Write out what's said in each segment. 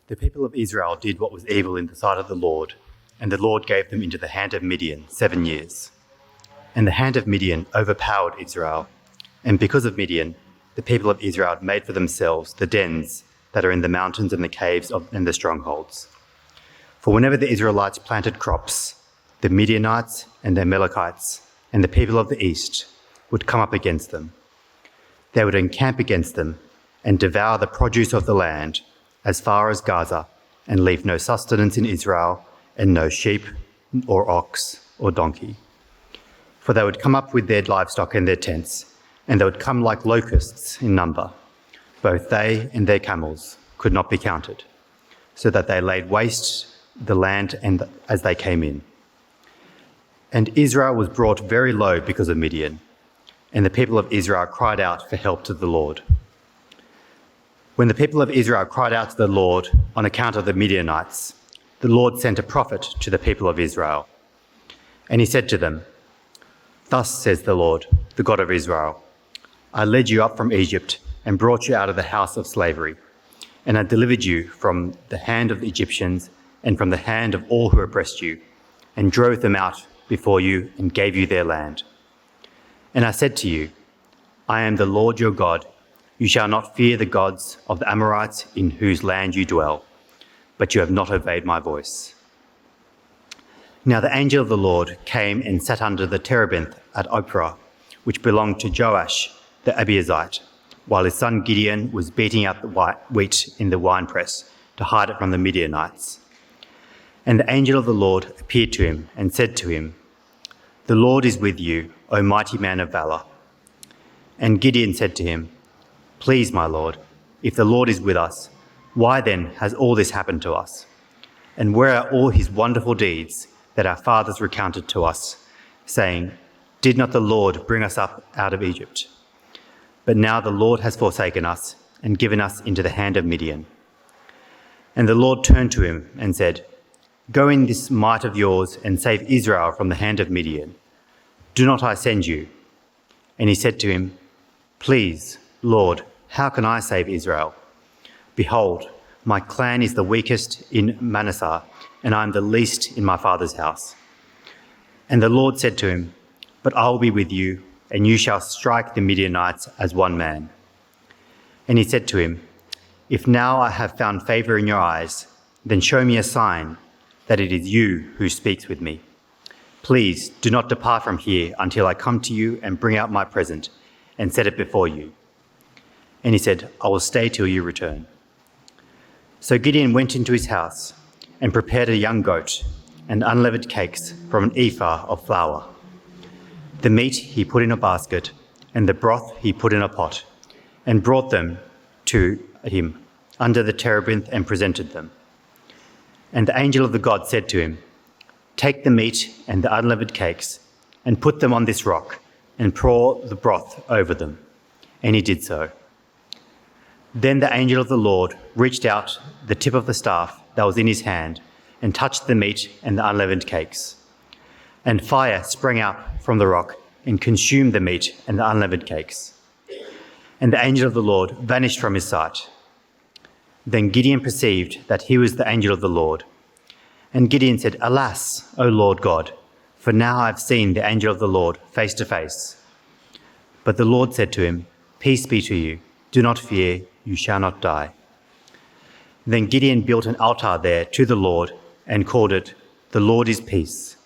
The people of Israel did what was evil in the sight of the Lord, and the Lord gave them into the hand of Midian 7 years. And the hand of Midian overpowered Israel, and because of Midian, the people of Israel made for themselves the dens that are in the mountains and the caves and the strongholds. For whenever the Israelites planted crops, the Midianites and the Amalekites and the people of the east would come up against them. They would encamp against them and devour the produce of the land as far as Gaza, and leave no sustenance in Israel, and no sheep or ox or donkey. For they would come up with their livestock and their tents, and they would come like locusts in number. Both they and their camels could not be counted, so that they laid waste the land as they came in. And Israel was brought very low because of Midian, and the people of Israel cried out for help to the Lord. When the people of Israel cried out to the Lord on account of the Midianites, the Lord sent a prophet to the people of Israel. And he said to them, "Thus says the Lord, the God of Israel, I led you up from Egypt and brought you out of the house of slavery, and I delivered you from the hand of the Egyptians and from the hand of all who oppressed you, and drove them out before you and gave you their land. And I said to you, I am the Lord your God. You shall not fear the gods of the Amorites in whose land you dwell, but you have not obeyed my voice." Now the angel of the Lord came and sat under the terebinth at Ophrah, which belonged to Joash the Abiezrite, while his son Gideon was beating out the wheat in the winepress to hide it from the Midianites. And the angel of the Lord appeared to him and said to him, "The Lord is with you, O mighty man of valour." And Gideon said to him, "Please, my Lord, if the Lord is with us, why then has all this happened to us? And where are all his wonderful deeds that our fathers recounted to us, saying, 'Did not the Lord bring us up out of Egypt?' But now the Lord has forsaken us and given us into the hand of Midian." And the Lord turned to him and said, "Go in this might of yours and save Israel from the hand of Midian. Do not I send you?" And he said to him, "Please, Lord, how can I save Israel? Behold, my clan is the weakest in Manasseh, and I am the least in my father's house." And the Lord said to him, "But I will be with you, and you shall strike the Midianites as one man." And he said to him, "If now I have found favour in your eyes, then show me a sign that it is you who speaks with me. Please do not depart from here until I come to you and bring out my present and set it before you." And he said, "I will stay till you return." So Gideon went into his house and prepared a young goat and unleavened cakes from an ephah of flour. The meat he put in a basket, and the broth he put in a pot, and brought them to him under the terebinth and presented them. And the angel of the God said to him, "Take the meat and the unleavened cakes and put them on this rock and pour the broth over them." And he did so. Then the angel of the Lord reached out the tip of the staff that was in his hand and touched the meat and the unleavened cakes. And fire sprang out from the rock and consumed the meat and the unleavened cakes. And the angel of the Lord vanished from his sight. Then Gideon perceived that he was the angel of the Lord. And Gideon said, "Alas, O Lord God, for now I have seen the angel of the Lord face to face." But the Lord said to him, "Peace be to you. Do not fear, you shall not die." Then Gideon built an altar there to the Lord and called it, "The Lord is Peace."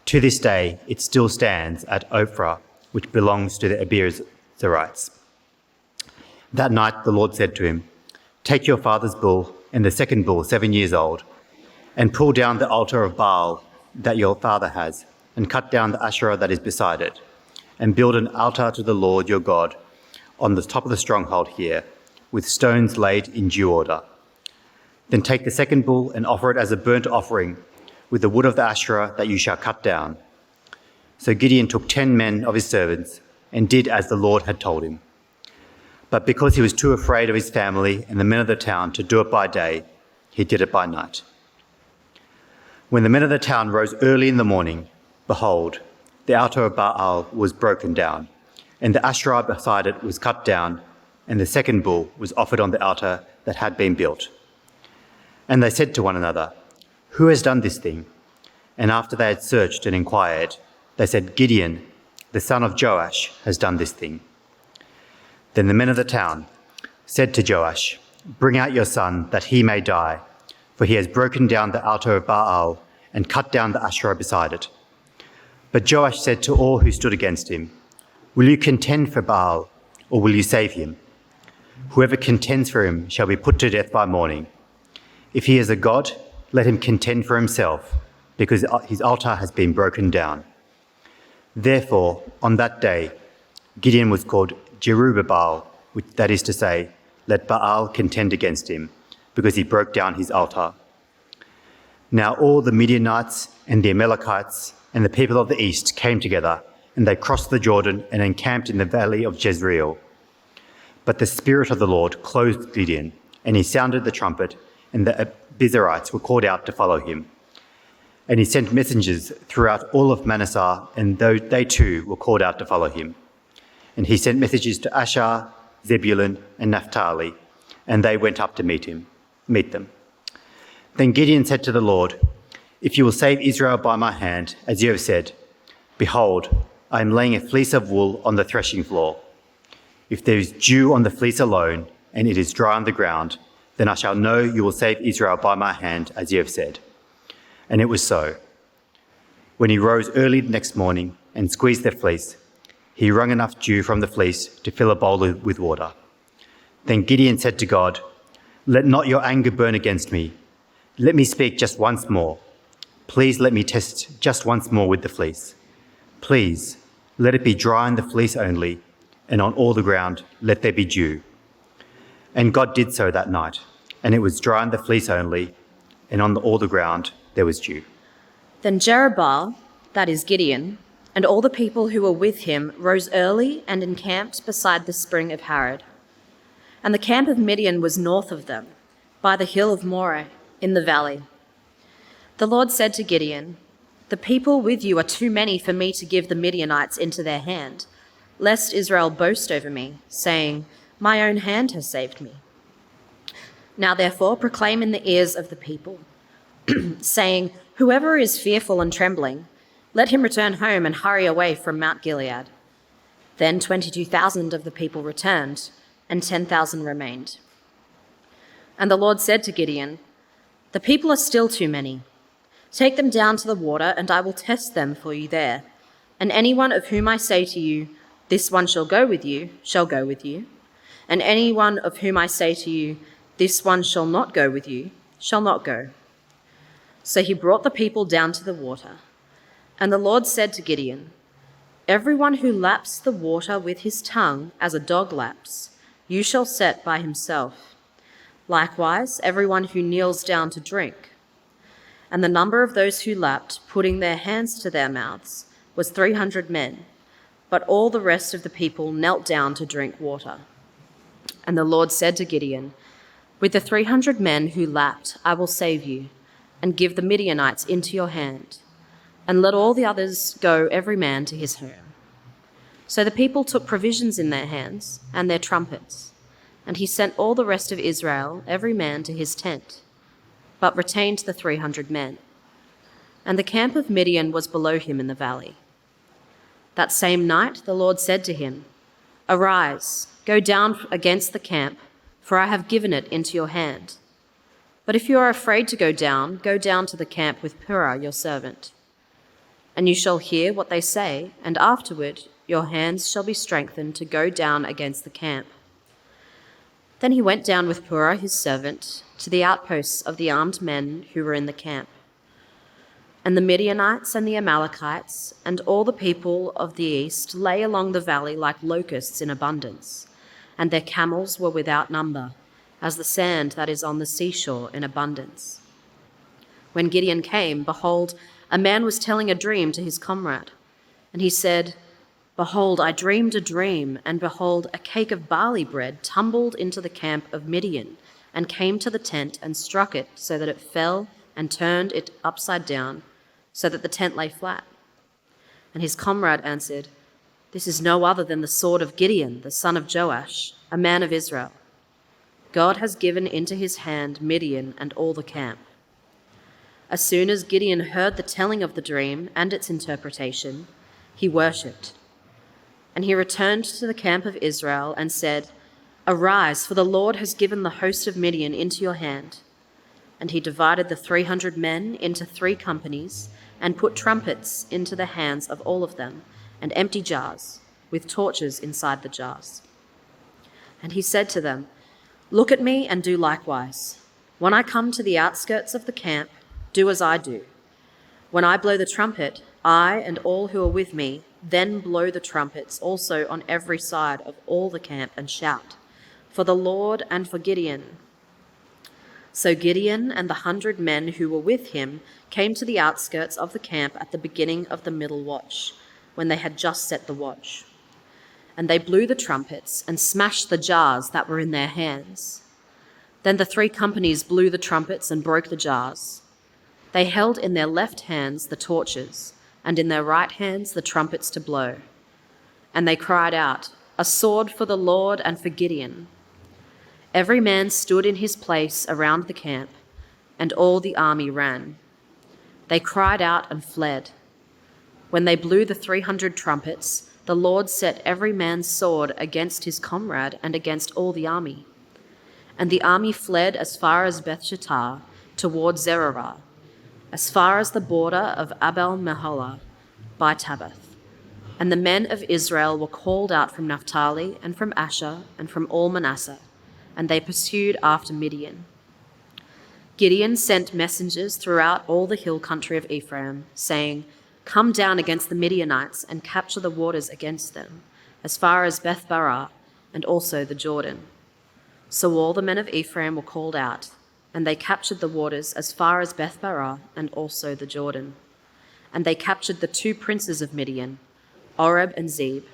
To this day it still stands at Ophrah, which belongs to the Abiezrites. That night the Lord said to him, "Take your father's bull and the second bull 7 years old, and pull down the altar of Baal that your father has, and cut down the Asherah that is beside it, and build an altar to the Lord your God on the top of the stronghold here, with stones laid in due order. Then take the second bull and offer it as a burnt offering with the wood of the Asherah that you shall cut down." So Gideon took 10 men of his servants and did as the Lord had told him. But because he was too afraid of his family and the men of the town to do it by day, he did it by night. When the men of the town rose early in the morning, behold, the altar of Baal was broken down, and the Asherah beside it was cut down, and the second bull was offered on the altar that had been built. And they said to one another, "Who has done this thing?" And after they had searched and inquired, they said, "Gideon, the son of Joash, has done this thing." Then the men of the town said to Joash, "Bring out your son, that he may die, for he has broken down the altar of Baal and cut down the Asherah beside it." But Joash said to all who stood against him, "Will you contend for Baal, or will you save him? Whoever contends for him shall be put to death by morning. If he is a god, let him contend for himself, because his altar has been broken down." Therefore, on that day, Gideon was called Jerubbaal, that is to say, "Let Baal contend against him," because he broke down his altar. Now all the Midianites and the Amalekites and the people of the east came together, and they crossed the Jordan and encamped in the valley of Jezreel. But the Spirit of the Lord clothed Gideon, and he sounded the trumpet, and the Abiezrites were called out to follow him. And he sent messengers throughout all of Manasseh, and they too were called out to follow him. And he sent messages to Asher, Zebulun, and Naphtali, and they went up to meet them. Then Gideon said to the Lord, "If you will save Israel by my hand, as you have said, behold, I am laying a fleece of wool on the threshing floor. If there is dew on the fleece alone, and it is dry on the ground, then I shall know you will save Israel by my hand, as you have said." And it was so. When he rose early the next morning and squeezed the fleece, he wrung enough dew from the fleece to fill a bowl with water. Then Gideon said to God, "Let not your anger burn against me. Let me speak just once more. Please let me test just once more with the fleece. Please, let it be dry on the fleece only, and on all the ground let there be dew." And God did so that night, and it was dry on the fleece only, and on all the ground there was dew. Then Jerubbaal, that is Gideon, and all the people who were with him rose early and encamped beside the spring of Harod. And the camp of Midian was north of them, by the hill of Moreh, in the valley. The Lord said to Gideon, "The people with you are too many for me to give the Midianites into their hand, lest Israel boast over me, saying, 'My own hand has saved me.' Now therefore proclaim in the ears of the people, saying, 'Whoever is fearful and trembling, let him return home and hurry away from Mount Gilead.' Then 22,000 of the people returned, and 10,000 remained. And the Lord said to Gideon, 'The people are still too many. Take them down to the water, and I will test them for you there. And anyone of whom I say to you, 'This one shall go with you,' shall go with you. And anyone of whom I say to you, 'This one shall not go with you,' shall not go." So he brought the people down to the water. And the Lord said to Gideon, "Everyone who laps the water with his tongue as a dog laps, you shall set by himself. Likewise, everyone who kneels down to drink." And the number of those who lapped, putting their hands to their mouths, was 300 men, but all the rest of the people knelt down to drink water. And the Lord said to Gideon, "With the 300 men who lapped, I will save you, and give the Midianites into your hand, and let all the others go every man to his home." So the people took provisions in their hands and their trumpets, and he sent all the rest of Israel, every man to his tent, but retained the 300 men. And the camp of Midian was below him in the valley. That same night the Lord said to him, "Arise, go down against the camp, for I have given it into your hand. But if you are afraid to go down to the camp with Purah your servant. And you shall hear what they say, and afterward your hands shall be strengthened to go down against the camp." Then he went down with Purah his servant to the outposts of the armed men who were in the camp. And the Midianites and the Amalekites and all the people of the east lay along the valley like locusts in abundance, and their camels were without number, as the sand that is on the seashore in abundance. When Gideon came, behold, a man was telling a dream to his comrade. And he said, "Behold, I dreamed a dream, and behold, a cake of barley bread tumbled into the camp of Midian, and came to the tent and struck it so that it fell and turned it upside down, so that the tent lay flat." And his comrade answered, "This is no other than the sword of Gideon, the son of Joash, a man of Israel." God has given into his hand Midian and all the camp. As soon as Gideon heard the telling of the dream and its interpretation, he worshipped. And he returned to the camp of Israel and said, "Arise, for the Lord has given the host of Midian into your hand." And he divided the 300 men into 3 companies and put trumpets into the hands of all of them, and empty jars, with torches inside the jars. And he said to them, "Look at me and do likewise. When I come to the outskirts of the camp, do as I do. When I blow the trumpet, I and all who are with me, then blow the trumpets also on every side of all the camp and shout, 'For the Lord and for Gideon.'" So Gideon and the 100 men who were with him came to the outskirts of the camp at the beginning of the middle watch, when they had just set the watch. And they blew the trumpets and smashed the jars that were in their hands. Then the 3 companies blew the trumpets and broke the jars. They held in their left hands the torches, and in their right hands the trumpets to blow. And they cried out, "A sword for the Lord and for Gideon." Every man stood in his place around the camp, and all the army ran. They cried out and fled. When they blew the 300 trumpets, the Lord set every man's sword against his comrade and against all the army. And the army fled as far as Beth-Shittah toward Zererah, as far as the border of Abel-Meholah by Tabbath. And the men of Israel were called out from Naphtali and from Asher and from all Manasseh, and they pursued after Midian. Gideon sent messengers throughout all the hill country of Ephraim, saying, "Come down against the Midianites and capture the waters against them, as far as Beth-barah and also the Jordan." So all the men of Ephraim were called out, and they captured the waters as far as Beth-barah and also the Jordan. And they captured the 2 princes of Midian, Oreb and Zeb.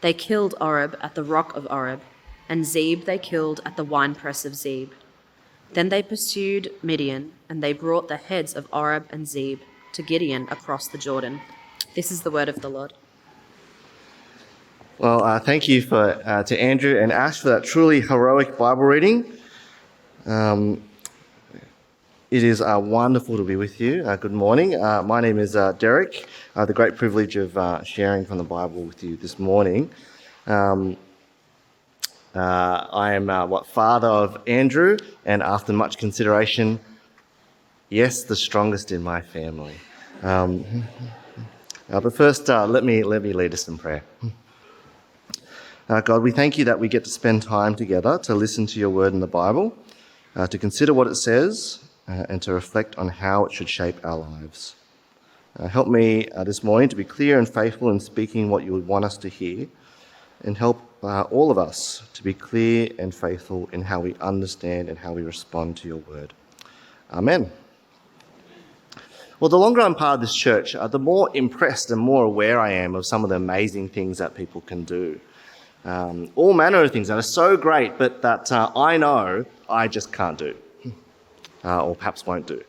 They killed Oreb at the rock of Oreb, and Zeb they killed at the winepress of Zeb. Then they pursued Midian, and they brought the heads of Oreb and Zeb to Gideon across the Jordan. This is the word of the Lord. Well, thank you to Andrew and Ash for that truly heroic Bible reading. It is wonderful to be with you. Good morning. My name is Derek. I have the great privilege of sharing from the Bible with you this morning. I am father of Andrew, and after much consideration, yes, the strongest in my family. But first, let me lead us in prayer. God, we thank you that we get to spend time together to listen to your word in the Bible, to consider what it says, and to reflect on how it should shape our lives. Help me this morning to be clear and faithful in speaking what you would want us to hear, and help all of us to be clear and faithful in how we understand and how we respond to your word. Amen. Well, the longer I'm part of this church, the more impressed and more aware I am of some of the amazing things that people can do. All manner of things that are so great, but that I know I just can't do, or perhaps won't do.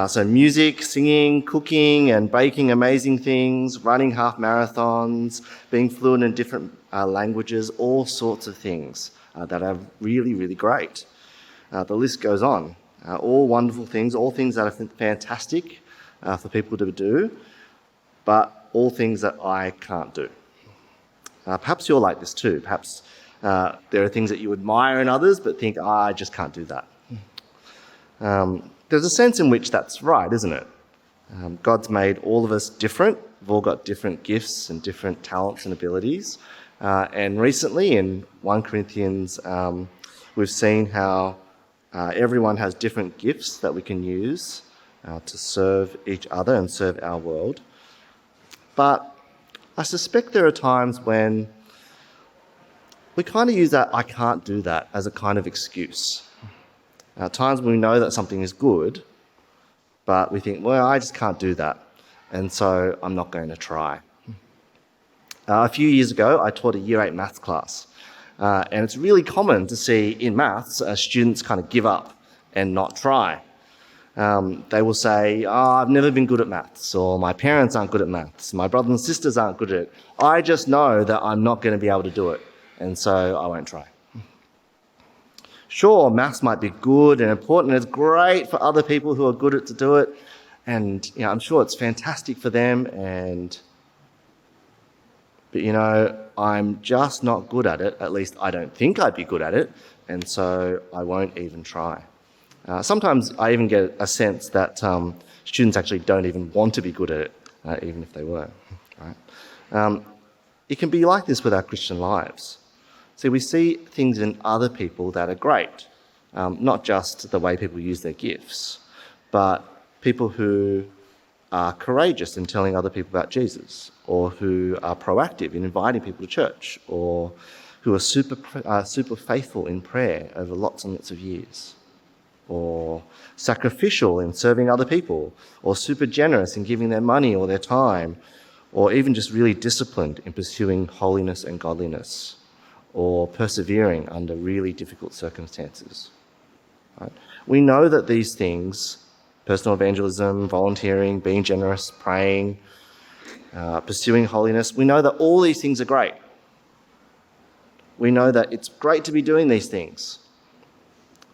So music, singing, cooking and baking amazing things, running half marathons, being fluent in different languages, all sorts of things that are really, really great. The list goes on. All wonderful things, all things that are fantastic for people to do, but all things that I can't do. Perhaps you're like this too. Perhaps there are things that you admire in others, but think, I just can't do that. There's a sense in which that's right, isn't it? God's made all of us different. We've all got different gifts and different talents and abilities. And recently in 1 Corinthians, we've seen how everyone has different gifts that we can use to serve each other and serve our world. But I suspect there are times when we kind of use that "I can't do that" as a kind of excuse. Times when we know that something is good, but we think, well, I just can't do that, and so I'm not going to try. A few years ago, I taught a Year 8 maths class, and it's really common to see in maths students kind of give up and not try. They will say, I've never been good at maths, or my parents aren't good at maths, my brothers and sisters aren't good at it. I just know that I'm not going to be able to do it, and so I won't try. Sure, maths might be good and important, and it's great for other people who are good at to do it, and I'm sure it's fantastic for them, but I'm just not good at it. At least I don't think I'd be good at it, and so I won't even try. Sometimes I even get a sense that students actually don't even want to be good at it, even if they were. Right? It can be like this with our Christian lives. See, we see things in other people that are great, not just the way people use their gifts, but people who are courageous in telling other people about Jesus, or who are proactive in inviting people to church, or who are super faithful in prayer over lots and lots of years, or sacrificial in serving other people, or super generous in giving their money or their time, or even just really disciplined in pursuing holiness and godliness, or persevering under really difficult circumstances. Right? We know that these things, personal evangelism, volunteering, being generous, praying, pursuing holiness, we know that all these things are great. We know that it's great to be doing these things.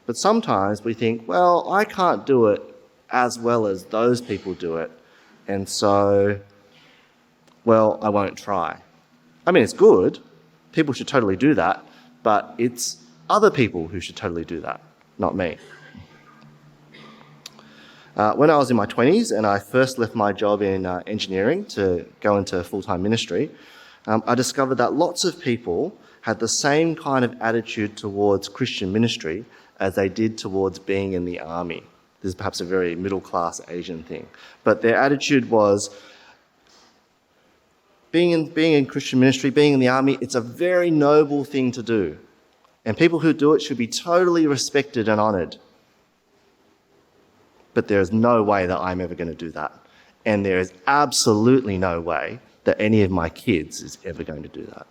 But sometimes we think, well, I can't do it as well as those people do it, and so, well, I won't try. I mean, it's good. People should totally do that, but it's other people who should totally do that, not me. When I was in my 20s and I first left my job in engineering to go into full-time ministry, I discovered that lots of people had the same kind of attitude towards Christian ministry as they did towards being in the army. This is perhaps a very middle-class Asian thing. But their attitude was, being in Christian ministry, being in the army, it's a very noble thing to do. And people who do it should be totally respected and honoured. But there is no way that I'm ever going to do that. And there is absolutely no way that any of my kids is ever going to do that.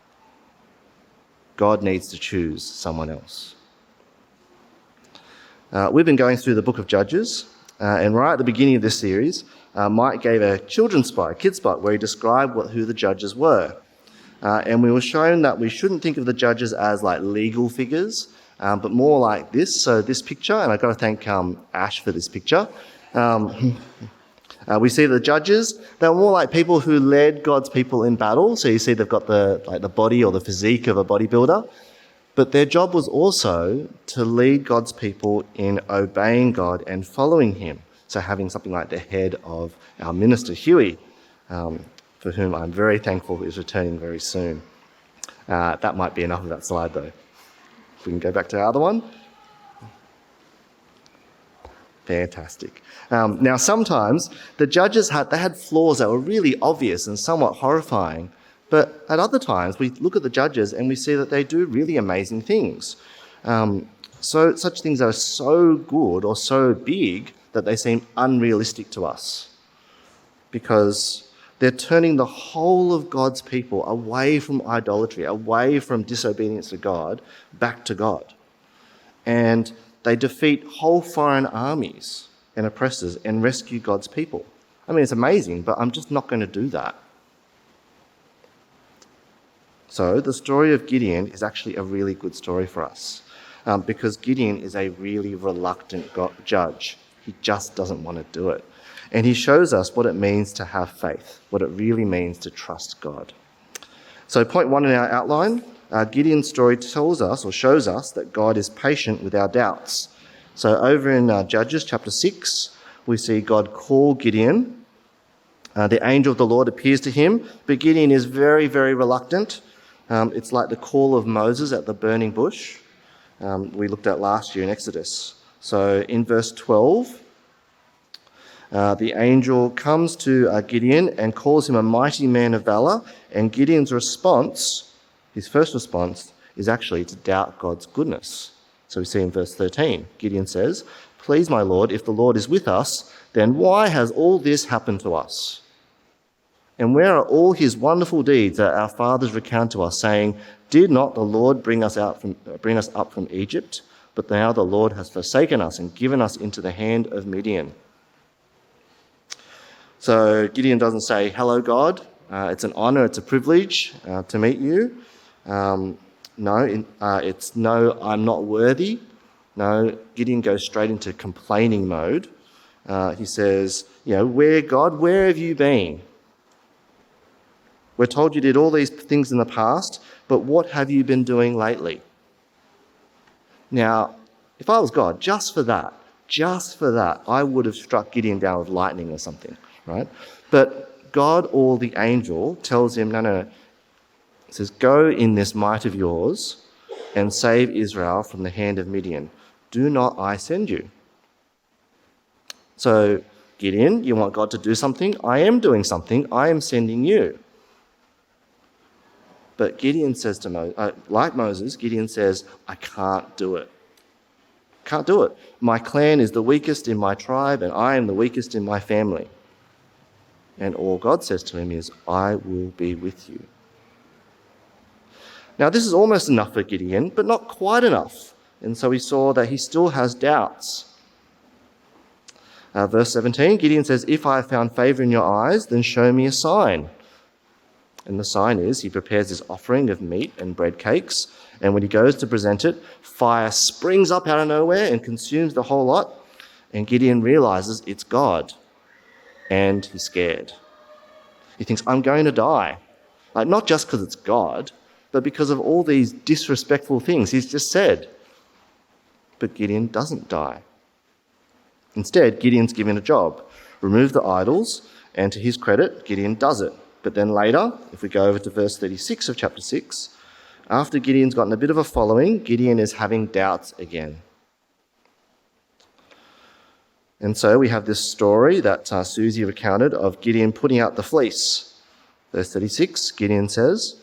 God needs to choose someone else. We've been going through the book of Judges, and right at the beginning of this series, Mike gave a children's spot, a kid's spot, where he described who the judges were. And we were shown that we shouldn't think of the judges as like legal figures, but more like this. So this picture, and I've got to thank Ash for this picture. We see the judges, they're more like people who led God's people in battle. So you see they've got the body or the physique of a bodybuilder. But their job was also to lead God's people in obeying God and following him. So having something like the head of our minister, Huey, for whom I'm very thankful is returning very soon. That might be enough of that slide, though. If we can go back to our other one. Fantastic. Now, sometimes the judges had flaws that were really obvious and somewhat horrifying. But at other times, we look at the judges and we see that they do really amazing things. So such things are so good or so big that they seem unrealistic to us, because they're turning the whole of God's people away from idolatry, away from disobedience to God, back to God. And they defeat whole foreign armies and oppressors and rescue God's people. I mean, it's amazing, but I'm just not going to do that. So the story of Gideon is actually a really good story for us, because Gideon is a really reluctant judge. He just doesn't want to do it. And he shows us what it means to have faith, what it really means to trust God. So point one in our outline, Gideon's story tells us or shows us that God is patient with our doubts. So over in Judges chapter 6, we see God call Gideon. The angel of the Lord appears to him, but Gideon is very, very reluctant. It's like the call of Moses at the burning bush we looked at last year in Exodus. So in verse 12, the angel comes to Gideon and calls him a mighty man of valor, and Gideon's response, his first response, is actually to doubt God's goodness. So we see in verse 13, Gideon says, "Please, my Lord, if the Lord is with us, then why has all this happened to us? And where are all his wonderful deeds that our fathers recount to us, saying, 'Did not the Lord bring us up from Egypt? But now the Lord has forsaken us and given us into the hand of Midian.'" So Gideon doesn't say, "Hello, God. It's an honor, it's a privilege to meet you." It's no, "I'm not worthy." No, Gideon goes straight into complaining mode. He says, where have you been? We're told you did all these things in the past, but what have you been doing lately? Now, if I was God, just for that, I would have struck Gideon down with lightning or something, right? But God or the angel tells him, no. He says, go in this might of yours and save Israel from the hand of Midian. Do not I send you? So, Gideon, you want God to do something? I am doing something. I am sending you. But Gideon says to like Moses, Gideon says, I can't do it. Can't do it. My clan is the weakest in my tribe, and I am the weakest in my family. And all God says to him is, I will be with you. Now, this is almost enough for Gideon, but not quite enough. And so we saw that he still has doubts. Verse 17, Gideon says, if I have found favour in your eyes, then show me a sign. And the sign is he prepares his offering of meat and bread cakes, and when he goes to present it, fire springs up out of nowhere and consumes the whole lot, and Gideon realises it's God, and he's scared. He thinks, I'm going to die. Like, not just because it's God, but because of all these disrespectful things he's just said. But Gideon doesn't die. Instead, Gideon's given a job. Remove the idols, and to his credit, Gideon does it. But then later, if we go over to verse 36 of chapter 6, after Gideon's gotten a bit of a following, Gideon is having doubts again. And so we have this story that Susie recounted of Gideon putting out the fleece. Verse 36, Gideon says,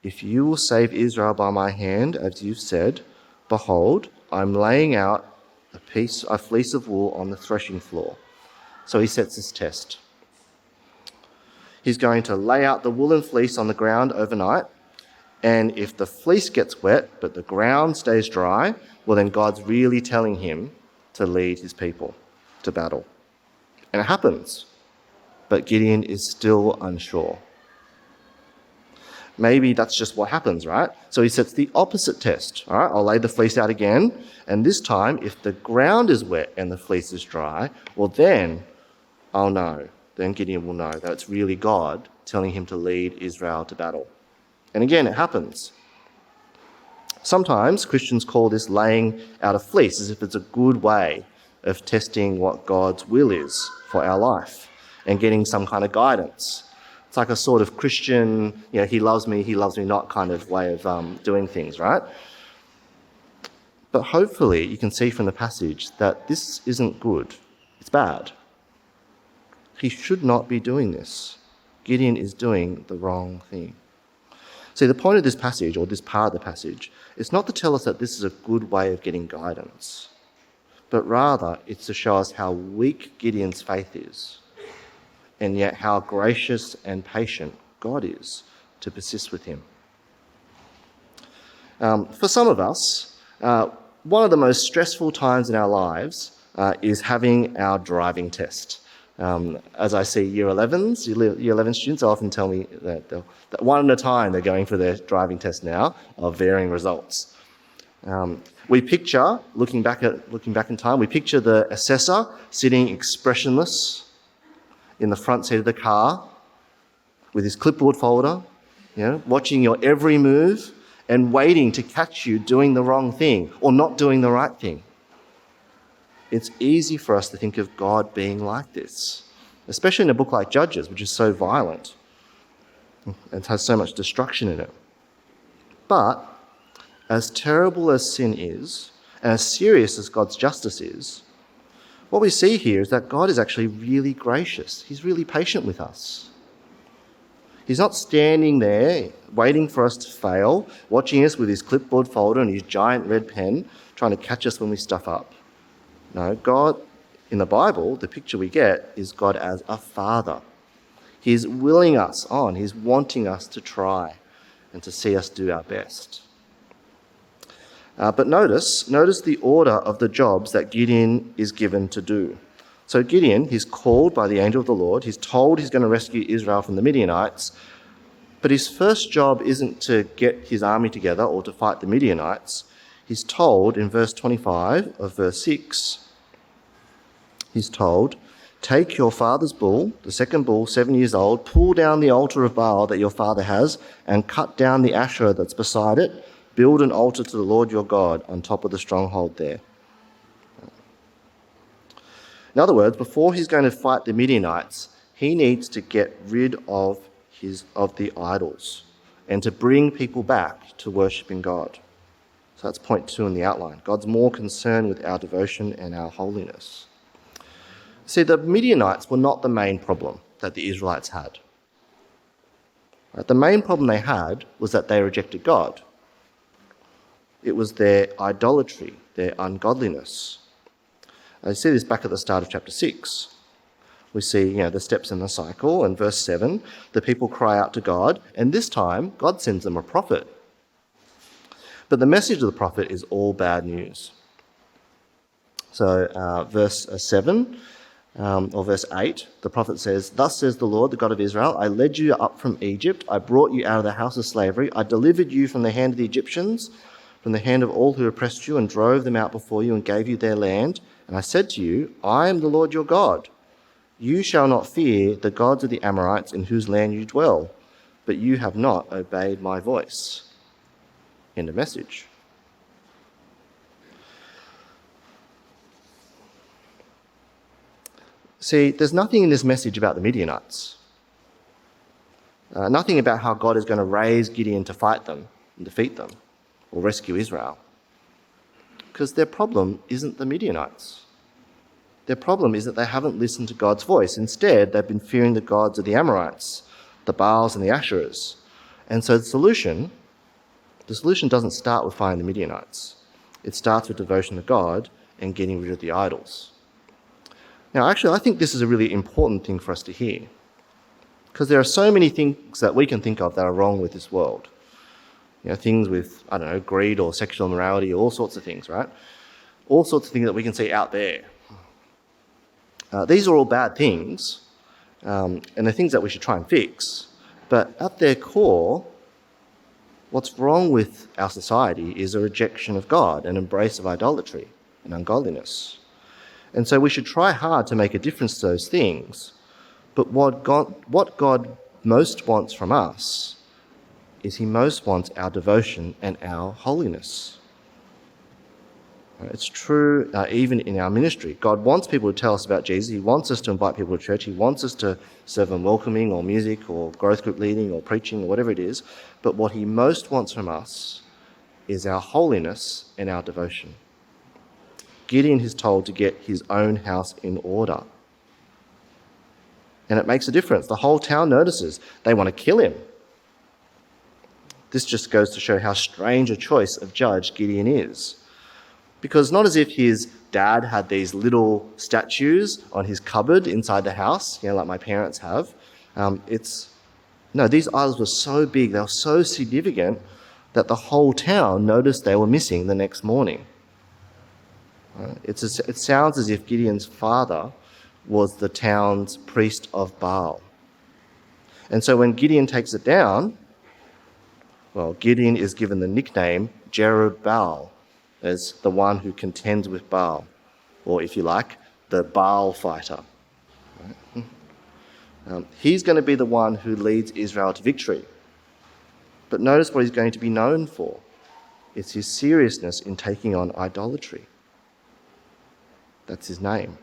if you will save Israel by my hand, as you've said, behold, I'm laying out a fleece of wool on the threshing floor. So he sets this test. He's going to lay out the woolen fleece on the ground overnight, and if the fleece gets wet but the ground stays dry, well then God's really telling him to lead his people to battle. And it happens, but Gideon is still unsure. Maybe that's just what happens, right? So he sets the opposite test. All right, I'll lay the fleece out again, and this time, if the ground is wet and the fleece is dry, well then I'll know. Then Gideon will know that it's really God telling him to lead Israel to battle. And again, it happens. Sometimes Christians call this laying out a fleece as if it's a good way of testing what God's will is for our life and getting some kind of guidance. It's like a sort of Christian, he loves me not kind of way of doing things, right? But hopefully you can see from the passage that this isn't good. It's bad. He should not be doing this. Gideon is doing the wrong thing. See, the point of this passage, or this part of the passage, is not to tell us that this is a good way of getting guidance, but rather it's to show us how weak Gideon's faith is, and yet how gracious and patient God is to persist with him. For some of us, one of the most stressful times in our lives is having our driving test. As I see year 11 students often tell me that one at a time they're going for their driving test now of varying results. We picture, looking back in time, we picture the assessor sitting expressionless in the front seat of the car with his clipboard folder, watching your every move and waiting to catch you doing the wrong thing or not doing the right thing. It's easy for us to think of God being like this, especially in a book like Judges, which is so violent and has so much destruction in it. But as terrible as sin is, and as serious as God's justice is, what we see here is that God is actually really gracious. He's really patient with us. He's not standing there waiting for us to fail, watching us with his clipboard folder and his giant red pen, trying to catch us when we stuff up. No, God, in the Bible, the picture we get is God as a father. He's willing us on. He's wanting us to try and to see us do our best. But notice the order of the jobs that Gideon is given to do. So Gideon, he's called by the angel of the Lord. He's told he's going to rescue Israel from the Midianites. But his first job isn't to get his army together or to fight the Midianites. he's told in verse 25 of verse 6, he's told, take your father's bull, the second bull, 7 years old, pull down the altar of Baal that your father has, and cut down the Asherah that's beside it. Build an altar to the Lord your God on top of the stronghold there. In other words, before he's going to fight the Midianites, he needs to get rid of the idols and to bring people back to worshipping God. So that's point 2 in the outline. God's more concerned with our devotion and our holiness. See, the Midianites were not the main problem that the Israelites had. Right? The main problem they had was that they rejected God. It was their idolatry, their ungodliness. I see this back at the start of chapter 6. We see, the steps in the cycle. In verse 7, the people cry out to God, and this time God sends them a prophet. But the message of the prophet is all bad news. So verse 7, or verse 8, the prophet says, thus says the Lord, the God of Israel, I led you up from Egypt, I brought you out of the house of slavery, I delivered you from the hand of the Egyptians, from the hand of all who oppressed you, and drove them out before you and gave you their land. And I said to you, I am the Lord your God. You shall not fear the gods of the Amorites in whose land you dwell, but you have not obeyed my voice. End of message. See, there's nothing in this message about the Midianites. Nothing about how God is going to raise Gideon to fight them and defeat them or rescue Israel. Because their problem isn't the Midianites. Their problem is that they haven't listened to God's voice. Instead, they've been fearing the gods of the Amorites, the Baals and the Asherahs. And so the solution doesn't start with fighting the Midianites. It starts with devotion to God and getting rid of the idols. Now, actually, I think this is a really important thing for us to hear. Because there are so many things that we can think of that are wrong with this world. Things with, greed or sexual immorality, all sorts of things, right? All sorts of things that we can see out there. These are all bad things, and they're things that we should try and fix. But at their core, what's wrong with our society is a rejection of God, an embrace of idolatry and ungodliness. And so we should try hard to make a difference to those things. But what God most wants from us is he most wants our devotion and our holiness. It's true even in our ministry. God wants people to tell us about Jesus. He wants us to invite people to church. He wants us to serve in welcoming or music or growth group leading or preaching or whatever it is. But what he most wants from us is our holiness and our devotion. Gideon is told to get his own house in order. And it makes a difference. The whole town notices. They want to kill him. This just goes to show how strange a choice of judge Gideon is. Because not as if his dad had these little statues on his cupboard inside the house, like my parents have. No, these idols were so big, they were so significant that the whole town noticed they were missing the next morning. It sounds as if Gideon's father was the town's priest of Baal. And so when Gideon takes it down, Gideon is given the nickname Jerubbaal, as the one who contends with Baal, or if you like, the Baal fighter. He's going to be the one who leads Israel to victory. But notice what he's going to be known for. It's his seriousness in taking on idolatry. That's his name.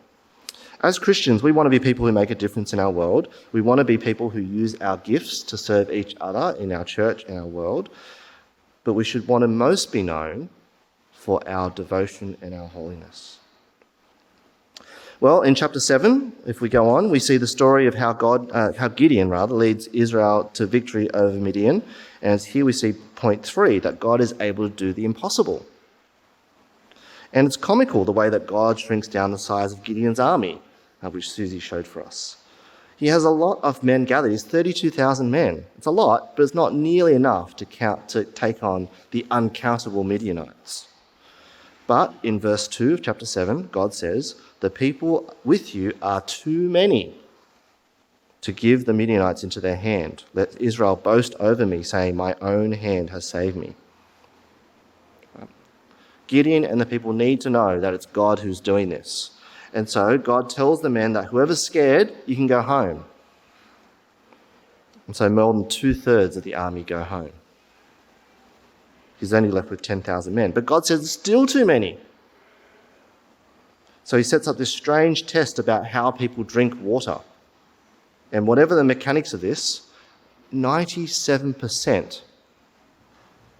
As Christians, we want to be people who make a difference in our world. We want to be people who use our gifts to serve each other in our church and our world. But we should want to most be known for our devotion and our holiness. Well, in chapter 7, if we go on, we see the story of how Gideon leads Israel to victory over Midian. And here we see point 3, that God is able to do the impossible. And it's comical the way that God shrinks down the size of Gideon's army, which Susie showed for us. He has a lot of men gathered. He's 32,000 men. It's a lot, but it's not nearly enough to take on the uncountable Midianites. But in verse 2 of chapter 7, God says, the people with you are too many to give the Midianites into their hand. Let Israel boast over me, saying, my own hand has saved me. Gideon and the people need to know that it's God who's doing this. And so God tells the men that whoever's scared, you can go home. And so more than 2/3 of the army go home. He's only left with 10,000 men. But God says, still too many. So he sets up this strange test about how people drink water. And whatever the mechanics of this, 97%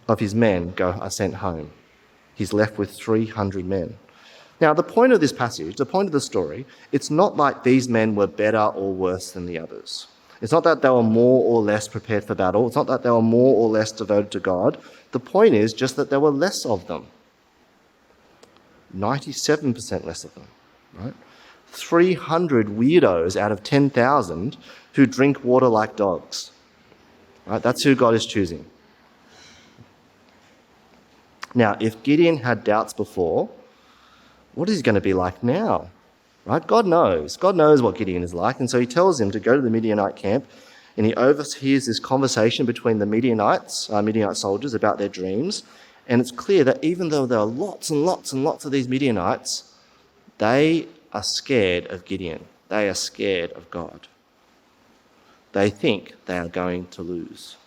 of his men are sent home. He's left with 300 men. Now, the point of this passage, the point of the story, it's not like these men were better or worse than the others. It's not that they were more or less prepared for battle. It's not that they were more or less devoted to God. The point is just that there were less of them. 97% less of them, right? 300 weirdos out of 10,000 who drink water like dogs. Right? That's who God is choosing. Now, if Gideon had doubts before, what is he going to be like now? Right? God knows. God knows what Gideon is like, and so he tells him to go to the Midianite camp, and he overhears this conversation between the Midianite soldiers about their dreams, and it's clear that even though there are lots and lots and lots of these Midianites, they are scared of Gideon. They are scared of God. They think they are going to lose.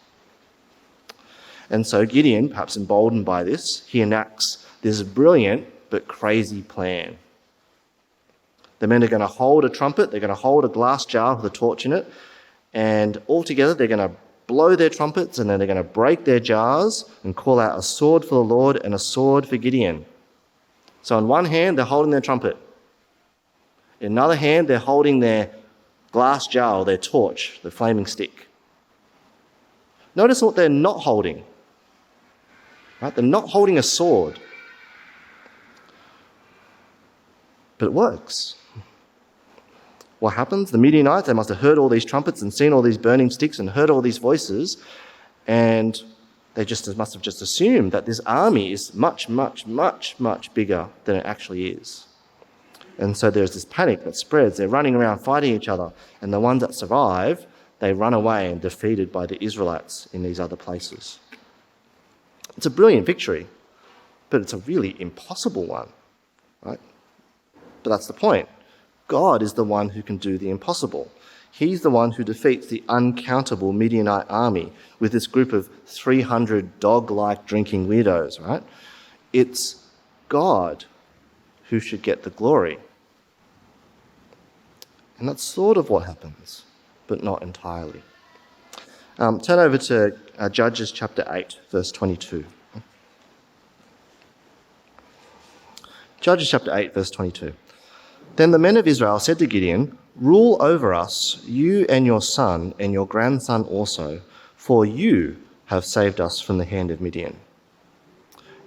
And so Gideon, perhaps emboldened by this, he enacts this brilliant but crazy plan. The men are going to hold a trumpet, they're going to hold a glass jar with a torch in it, and all together they're going to blow their trumpets, and then they're going to break their jars and call out a sword for the Lord and a sword for Gideon. So in one hand, they're holding their trumpet. In another hand, they're holding their glass jar or their torch, the flaming stick. Notice what they're not holding. Right? They're not holding a sword. But it works. What happens? The Midianites, they must have heard all these trumpets and seen all these burning sticks and heard all these voices, and they must have just assumed that this army is much, much, much, much bigger than it actually is. And so there's this panic that spreads. They're running around fighting each other, and the ones that survive, they run away and defeated by the Israelites in these other places. It's a brilliant victory, but it's a really impossible one, right? But that's the point. God is the one who can do the impossible. He's the one who defeats the uncountable Midianite army with this group of 300 dog-like drinking weirdos, right? It's God who should get the glory. And that's sort of what happens, but not entirely. Turn over to Judges chapter 8, verse 22. Judges chapter 8, verse 22. Then the men of Israel said to Gideon, "Rule over us, you and your son and your grandson also, for you have saved us from the hand of Midian."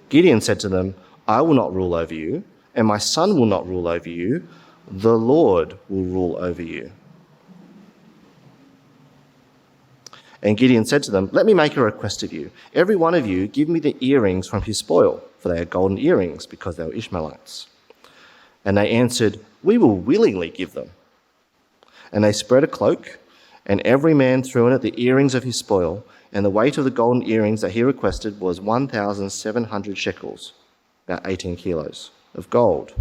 Gideon said to them, "I will not rule over you, and my son will not rule over you. The Lord will rule over you." And Gideon said to them, "Let me make a request of you. Every one of you give me the earrings from his spoil," for they are golden earrings because they were Ishmaelites. And they answered, "We will willingly give them." And they spread a cloak, and every man threw in it the earrings of his spoil, and the weight of the golden earrings that he requested was 1,700 shekels, about 18 kilos, of gold,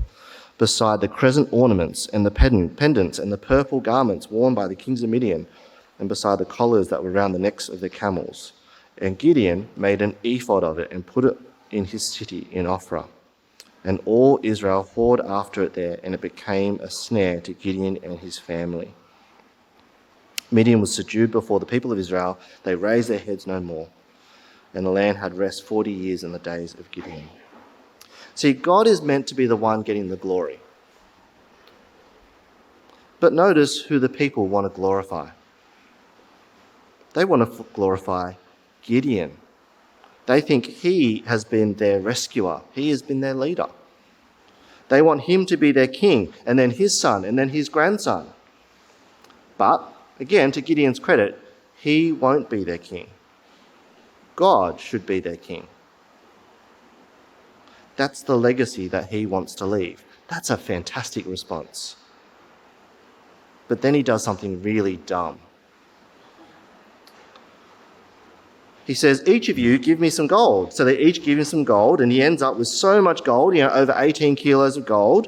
beside the crescent ornaments and the pendants and the purple garments worn by the kings of Midian, and beside the collars that were round the necks of their camels. And Gideon made an ephod of it and put it in his city in Ophrah. And all Israel whored after it there, and it became a snare to Gideon and his family. Midian was subdued before the people of Israel. They raised their heads no more. And the land had rest 40 years in the days of Gideon. See, God is meant to be the one getting the glory. But notice who the people want to glorify. They want to glorify Gideon. They think he has been their rescuer. He has been their leader. They want him to be their king, and then his son, and then his grandson. But, again, to Gideon's credit, he won't be their king. God should be their king. That's the legacy that he wants to leave. That's a fantastic response. But then he does something really dumb. He says, each of you give me some gold. So they each give him some gold, and he ends up with so much gold, over 18 kilos of gold.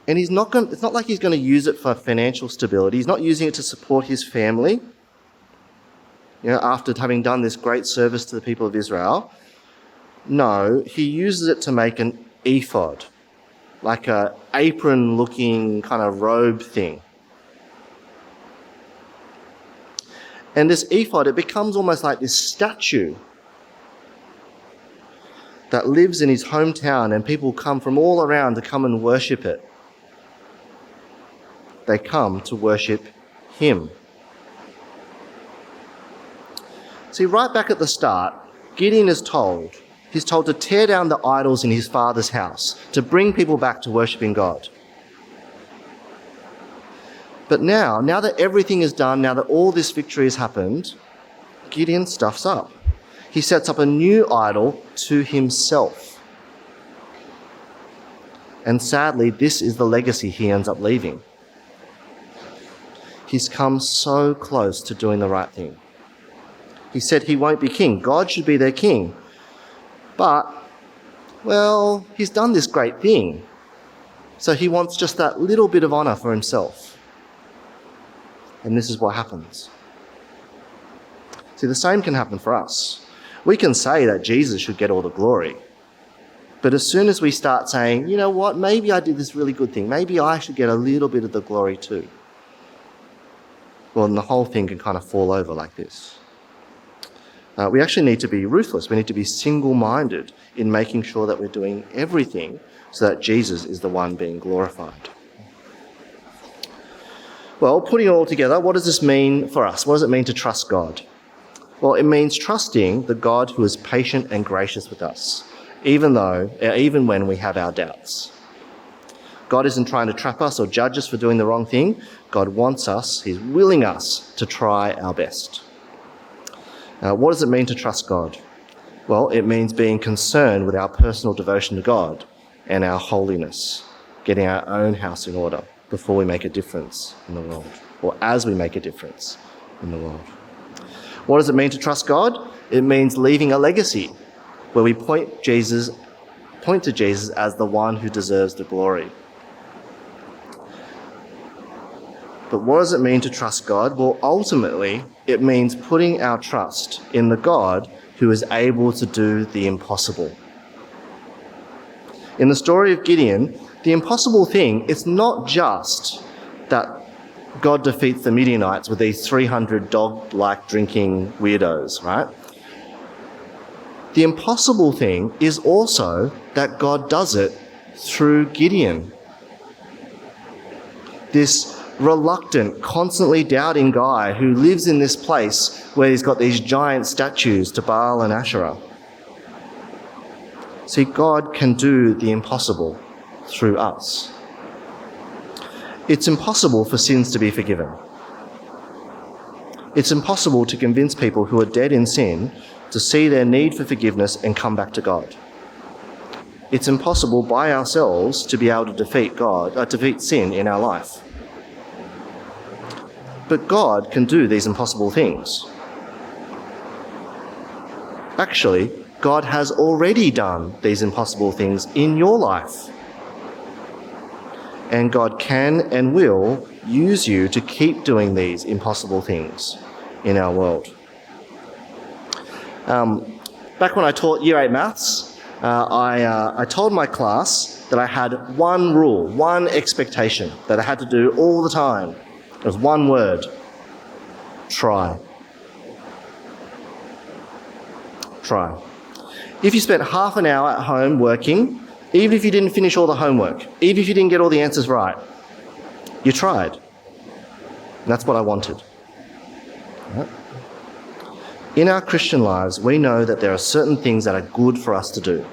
And it's not like he's going to use it for financial stability. He's not using it to support his family, after having done this great service to the people of Israel. No, he uses it to make an ephod, like an apron-looking kind of robe thing. And this ephod, it becomes almost like this statue that lives in his hometown, and people come from all around to come and worship it. They come to worship him. See, right back at the start, Gideon is told, he's told to tear down the idols in his father's house, to bring people back to worshipping God. But now that everything is done, now that all this victory has happened, Gideon stuffs up. He sets up a new idol to himself. And sadly, this is the legacy he ends up leaving. He's come so close to doing the right thing. He said he won't be king. God should be their king. But, well, he's done this great thing. So he wants just that little bit of honour for himself. And this is what happens. See, the same can happen for us. We can say that Jesus should get all the glory. But as soon as we start saying, you know what, maybe I did this really good thing, maybe I should get a little bit of the glory too, well, then the whole thing can kind of fall over like this. We actually need to be ruthless. We need to be single-minded in making sure that we're doing everything so that Jesus is the one being glorified. Well, putting it all together, what does this mean for us? What does it mean to trust God? Well, it means trusting the God who is patient and gracious with us, even when we have our doubts. God isn't trying to trap us or judge us for doing the wrong thing. God wants us, he's willing us to try our best. What does it mean to trust God? Well, it means being concerned with our personal devotion to God and our holiness, getting our own house in order before we make a difference in the world, or as we make a difference in the world. What does it mean to trust God? It means leaving a legacy where we point to Jesus as the one who deserves the glory. But what does it mean to trust God? Well, ultimately, it means putting our trust in the God who is able to do the impossible. In the story of Gideon, the impossible thing is not just that God defeats the Midianites with these 300 dog-like drinking weirdos, right? The impossible thing is also that God does it through Gideon. This reluctant, constantly doubting guy who lives in this place where he's got these giant statues to Baal and Asherah. See, God can do the impossible through us. It's impossible for sins to be forgiven. It's impossible to convince people who are dead in sin to see their need for forgiveness and come back to God. It's impossible by ourselves to be able to defeat sin in our life. But God can do these impossible things. Actually, God has already done these impossible things in your life. And God can and will use you to keep doing these impossible things in our world. Back when I taught Year 8 Maths, I told my class that I had one rule, one expectation that I had to do all the time. It was one word: try. Try. If you spent half an hour at home working, even if you didn't finish all the homework, even if you didn't get all the answers right, you tried. And that's what I wanted. Right? In our Christian lives, we know that there are certain things that are good for us to do.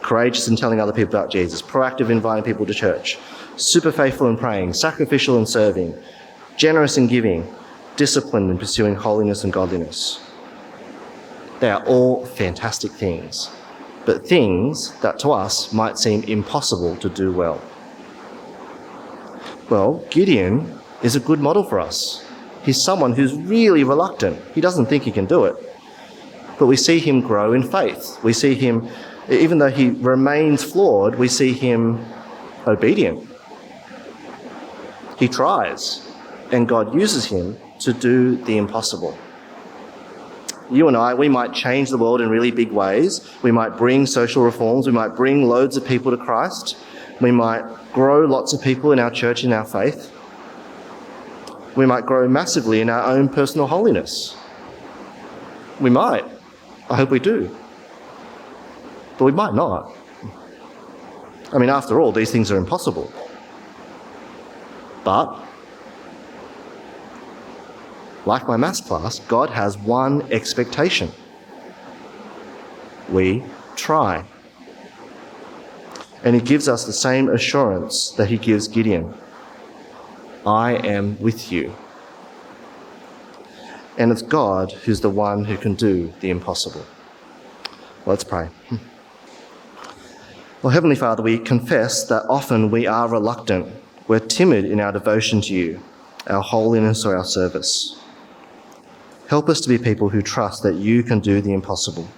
Courageous in telling other people about Jesus, proactive in inviting people to church, super faithful in praying, sacrificial in serving, generous in giving, disciplined in pursuing holiness and godliness. They are all fantastic things, but things that to us might seem impossible to do well. Well, Gideon is a good model for us. he's someone who's really reluctant. He doesn't think he can do it. But we see him grow in faith. We see him, even though he remains flawed, we see him obedient. He tries, and God uses him to do the impossible. You and I, we might change the world in really big ways. We might bring social reforms. We might bring loads of people to Christ. We might grow lots of people in our church, in our faith. We might grow massively in our own personal holiness. We might. I hope we do. But we might not. I mean, after all, these things are impossible. But, like my maths class, God has one expectation. We try. And he gives us the same assurance that he gives Gideon. I am with you. And it's God who's the one who can do the impossible. Let's pray. Well, Heavenly Father, we confess that often we are reluctant. We're timid in our devotion to you, our holiness or our service. Help us to be people who trust that you can do the impossible.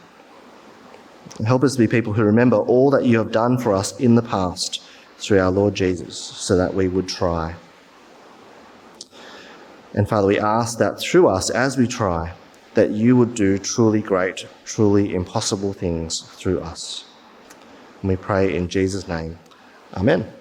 Help us to be people who remember all that you have done for us in the past through our Lord Jesus, so that we would try. And Father, we ask that through us, as we try, that you would do truly great, truly impossible things through us. And we pray in Jesus' name. Amen.